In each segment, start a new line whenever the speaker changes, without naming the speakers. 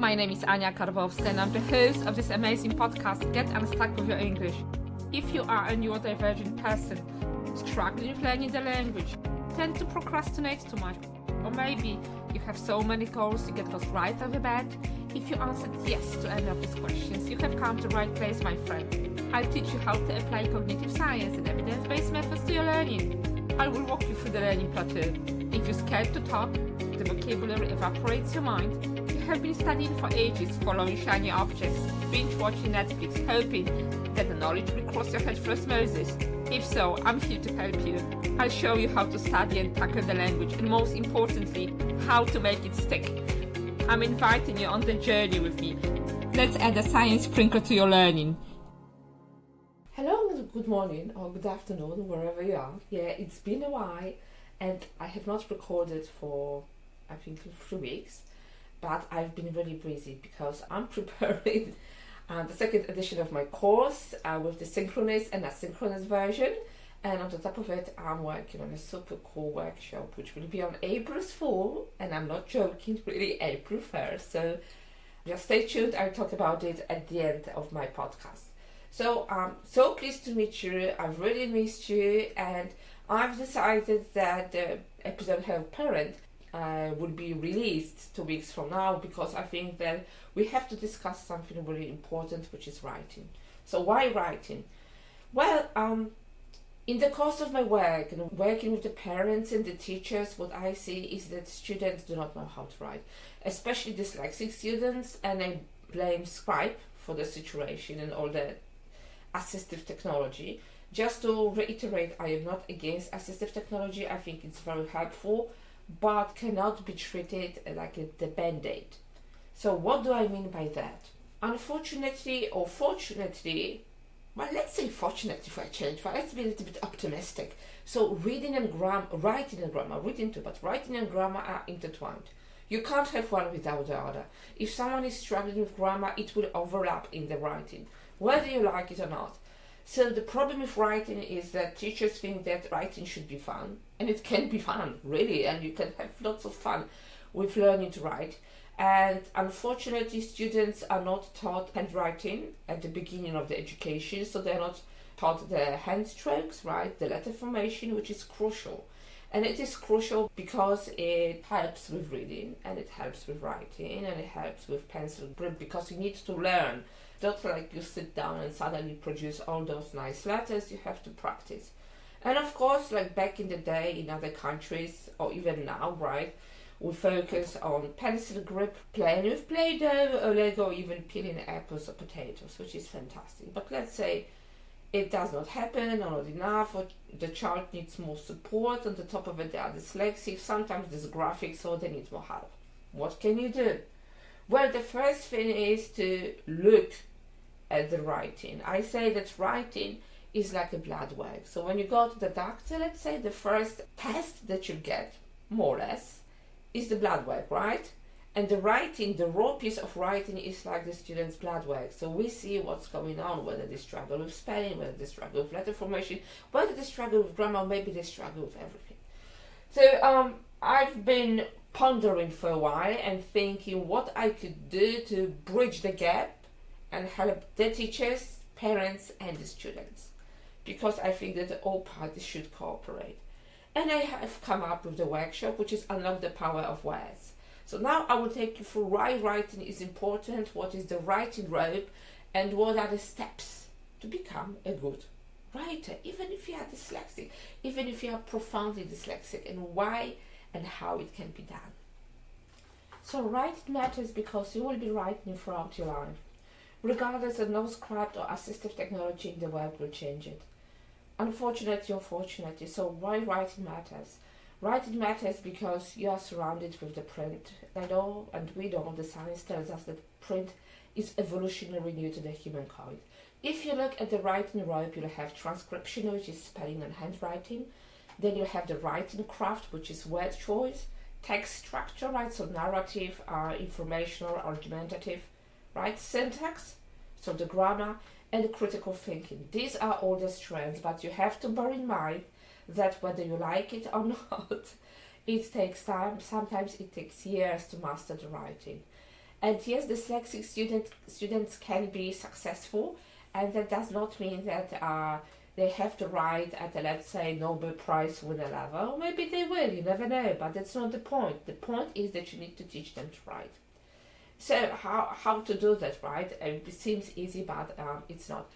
My name is Anya Karwowska and I'm the host of this amazing podcast, Get Unstuck with Your English. If you are a neurodivergent person, struggling with learning the language, tend to procrastinate too much, or maybe you have so many goals you get lost right off the bat, if you answered yes to any of these questions, you have come to the right place, my friend. I'll teach you how to apply cognitive science and evidence-based methods to your learning. I will walk you through the learning plateau. If you're scared to talk, the vocabulary evaporates your mind. You have been studying for ages, following shiny objects, binge-watching Netflix, hoping that the knowledge will cross your head through osmosis. If so, I'm here to help you. I'll show you how to study and tackle the language, and most importantly, how to make it stick. I'm inviting you on the journey with me. Let's add a science sprinkle to your learning.
Hello and good morning or good afternoon, wherever you are. Yeah, it's been a while and I have not recorded for, I think, 3 weeks, but I've been really busy because I'm preparing the second edition of my course with the synchronous and asynchronous version. And on the top of it, I'm working on a super cool workshop which will be on April 4th, and I'm not joking, really April 1st. So just stay tuned, I'll talk about it at the end of my podcast. So I'm so pleased to meet you, I've really missed you, and I've decided that the episode Help Parent will be released 2 weeks from now because I think that we have to discuss something really important, which is writing. So why writing? Well, in the course of my work and working with the parents and the teachers, what I see is that students do not know how to write, especially dyslexic students, and I blame Scribe for the situation and all the assistive technology. Just to reiterate, I am not against assistive technology. I think it's very helpful, but cannot be treated like the band-aid. So what do I mean by that? Unfortunately or fortunately, well, let's say fortunately for a change, but let's be a little bit optimistic. So writing and grammar are intertwined. You can't have one without the other. If someone is struggling with grammar, it will overlap in the writing, whether you like it or not. So the problem with writing is that teachers think that writing should be fun, and it can be fun, really, and you can have lots of fun with learning to write. And unfortunately, students are not taught handwriting at the beginning of the education, so they're not taught the hand strokes, right, the letter formation, which is crucial. And it is crucial because it helps with reading, and it helps with writing, and it helps with pencil grip, because you need to learn. Not like you sit down and suddenly produce all those nice letters, you have to practice. And of course, like back in the day in other countries, or even now, right, we focus on pencil grip, playing with Play-Doh or Lego, even peeling apples or potatoes, which is fantastic. But let's say it does not happen or not enough, or the child needs more support. On the top of it, they are dyslexic, sometimes there's graphics, so they need more help. What can you do? Well, the first thing is to look at the writing. I say that writing is like a blood work. So when you go to the doctor, let's say the first test that you get, more or less, is the blood work, right? And the writing, the raw piece of writing is like the student's blood work. So we see what's going on, whether they struggle with spelling, whether they struggle with letter formation, whether they struggle with grammar, maybe they struggle with everything. So I've been pondering for a while and thinking what I could do to bridge the gap and help the teachers, parents, and the students, because I think that all parties should cooperate. And I have come up with the workshop, which is Unlock the Power of Words. So now I will take you through why writing is important, what is the writing rope, and what are the steps to become a good writer, even if you are dyslexic, even if you are profoundly dyslexic, and why and how it can be done. So writing matters because you will be writing throughout your life. Regardless of no script or assistive technology in the world will change it. Unfortunately or fortunately, so why writing matters? Writing matters because you are surrounded with the print. I know, and we know, the science tells us that print is evolutionarily new to the humankind. If you look at the writing rope, you'll have transcription, which is spelling and handwriting. Then you have the writing craft, which is word choice, text structure, right, so narrative, informational, argumentative, right, syntax, so the grammar, and critical thinking. These are all the strands, but you have to bear in mind that whether you like it or not, it takes time. Sometimes it takes years to master the writing. And yes, dyslexic students can be successful, and that does not mean that they have to write at a, let's say, Nobel Prize winner level. Maybe they will, you never know, but that's not the point. The point is that you need to teach them to write. So how to do that, right? It seems easy, but it's not.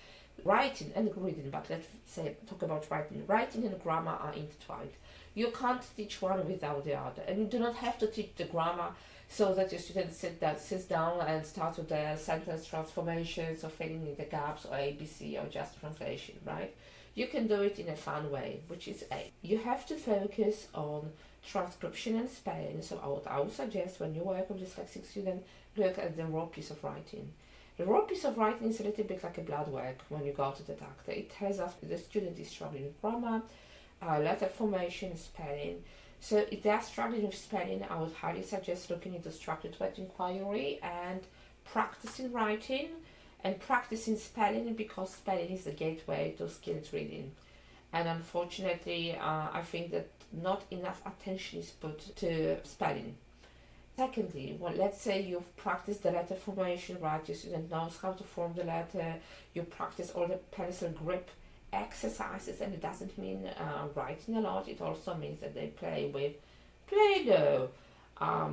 Writing and reading, but let's say talk about writing. Writing and grammar are intertwined. You can't teach one without the other, and you do not have to teach the grammar so that your student sits down and starts with the sentence transformations or filling in the gaps or ABC or just translation, right? You can do it in a fun way, which is you have to focus on transcription and spelling. So I would suggest when you work with dyslexic student, look at the raw piece of writing. The raw piece of writing is a little bit like a blood work when you go to the doctor. It tells us the student is struggling with grammar, letter formation, spelling. So if they are struggling with spelling, I would highly suggest looking into structured word inquiry and practicing writing and practicing spelling, because spelling is the gateway to skilled reading. And unfortunately, I think that not enough attention is put to spelling. Secondly, well, let's say you've practiced the letter formation, right? Your student knows how to form the letter, you practice all the pencil grip exercises, and it doesn't mean writing a lot. It also means that they play with Play-Doh,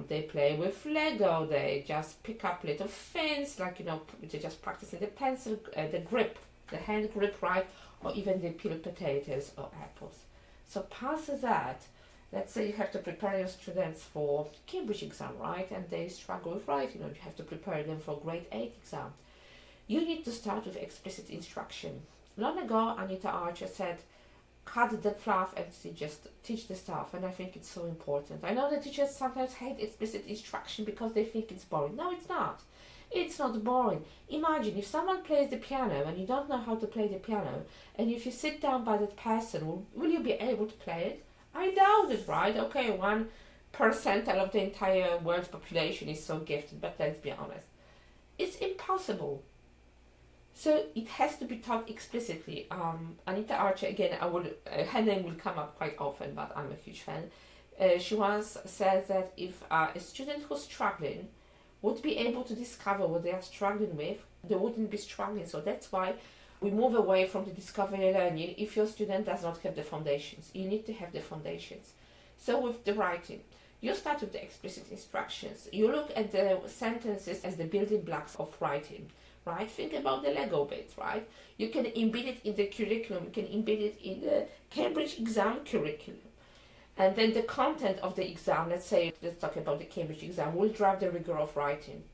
they play with Lego, they just pick up little things, like, you know, they're just practicing the pencil, the grip, the hand grip, right? Or even they peel potatoes or apples. So past that, let's say you have to prepare your students for Cambridge exam, right? And they struggle with writing, or you have to prepare them for grade 8 exam. You need to start with explicit instruction. Long ago, Anita Archer said, cut the fluff and just teach the stuff, and I think it's so important. I know that teachers sometimes hate explicit instruction because they think it's boring. No, it's not. It's not boring. Imagine if someone plays the piano and you don't know how to play the piano, and if you sit down by that person, will you be able to play it? I doubt it, right? Okay, 1% of the entire world's population is so gifted, but let's be honest. It's impossible. So it has to be taught explicitly. Anita Archer, again, her name will come up quite often, but I'm a huge fan. She once said that if a student who's struggling would be able to discover what they are struggling with, they wouldn't be struggling. So that's why we move away from the discovery learning if your student does not have the foundations. You need to have the foundations. So with the writing, you start with the explicit instructions. You look at the sentences as the building blocks of writing, right? Think about the Lego bits, right? You can embed it in the curriculum. You can embed it in the Cambridge exam curriculum. And then the content of the exam, let's talk about the Cambridge exam, will drive the rigor of writing.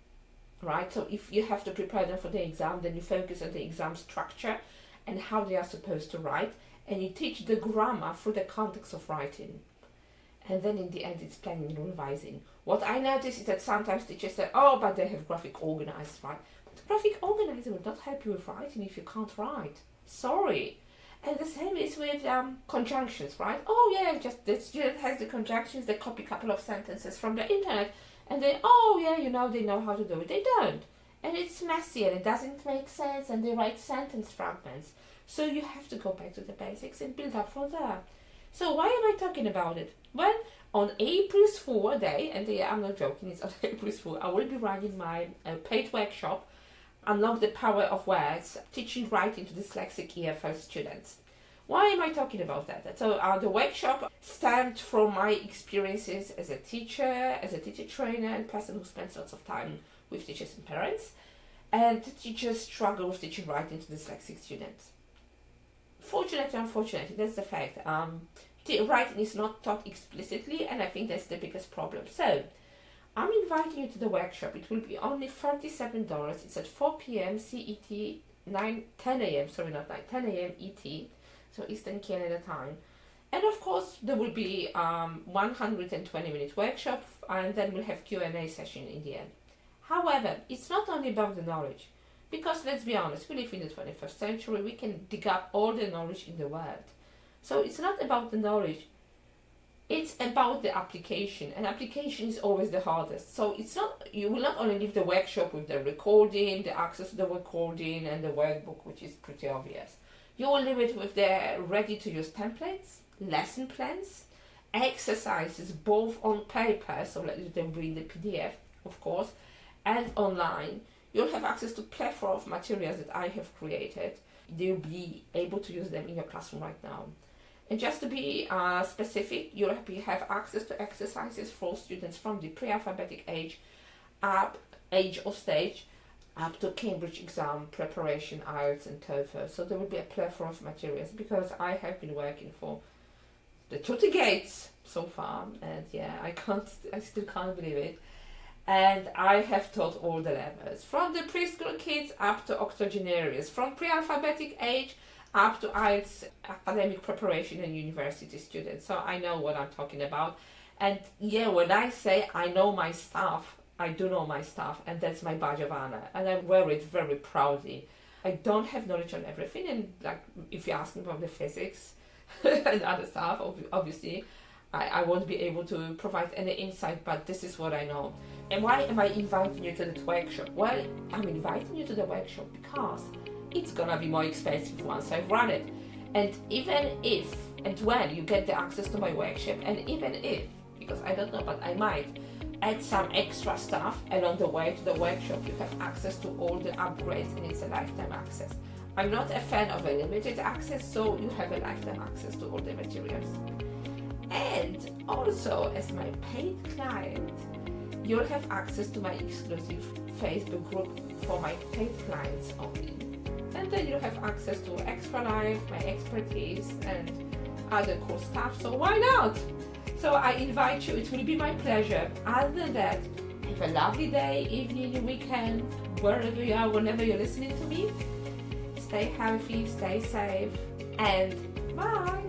Right, so if you have to prepare them for the exam, then you focus on the exam structure and how they are supposed to write, and you teach the grammar through the context of writing. And then in the end, it's planning and revising. What I notice is that sometimes teachers say, oh, but they have graphic organizers, right? But graphic organizer will not help you with writing if you can't write. Sorry. And the same is with conjunctions, right? Oh yeah, just the student has the conjunctions, they copy a couple of sentences from the internet, and they, oh yeah, they know how to do it. They don't. And it's messy and it doesn't make sense, and they write sentence fragments. So you have to go back to the basics and build up from there. So why am I talking about it? Well, on April's Fool Day, and yeah, I'm not joking, it's on April's Fool, I will be running my paid workshop, Unlock the Power of Words, teaching writing to dyslexic EFL students. Why am I talking about that? So the workshop stemmed from my experiences as a teacher trainer, and person who spends lots of time with teachers and parents, and teachers struggle with teaching writing to dyslexic students. Fortunately, unfortunately, that's the fact. Writing is not taught explicitly, and I think that's the biggest problem. So I'm inviting you to the workshop. It will be only $37. It's at 4 p.m. CET, 10 a.m. ET. So Eastern Canada time. And of course, there will be 120-minute workshop, and then we'll have Q&A session in the end. However, it's not only about the knowledge, because let's be honest, we live in the 21st century, we can dig up all the knowledge in the world. So it's not about the knowledge, it's about the application, and application is always the hardest. So it's not, you will not only leave the workshop with the recording, the access to the recording, and the workbook, which is pretty obvious. You will leave it with the ready-to-use templates, lesson plans, exercises both on paper, so let them bring the PDF, of course, and online, you'll have access to a plethora of materials that I have created. You'll be able to use them in your classroom right now. And just to be specific, you'll have access to exercises for students from the pre-alphabetic age or stage up to Cambridge exam preparation, IELTS and TOEFL. So there will be a plethora of materials because I have been working for the tutor gates so far, and yeah, I still can't believe it. And I have taught all the levels, from the preschool kids up to octogenarians, from pre-alphabetic age up to IELTS academic preparation and university students. So I know what I'm talking about. And yeah, when I say I know my stuff, I do know my stuff, and that's my badge of honor. And I wear it very proudly. I don't have knowledge on everything, and like if you ask me about the physics and other stuff, obviously, I won't be able to provide any insight, but this is what I know. And why am I inviting you to the workshop? Well, I'm inviting you to the workshop because it's gonna be more expensive once I've run it. And even if and when you get the access to my workshop, and even if, because I don't know, but I might add some extra stuff along the way to the workshop, you have access to all the upgrades, and it's a lifetime access. I'm not a fan of a limited access, so you have a lifetime access to all the materials. And also, as my paid client, you'll have access to my exclusive Facebook group for my paid clients only. And then you'll have access to Extra Life, my expertise, and other cool stuff, so why not? So I invite you, it will be my pleasure. Other than that, have a lovely day, evening, weekend, wherever you are, whenever you're listening to me. Stay healthy, stay safe, and bye!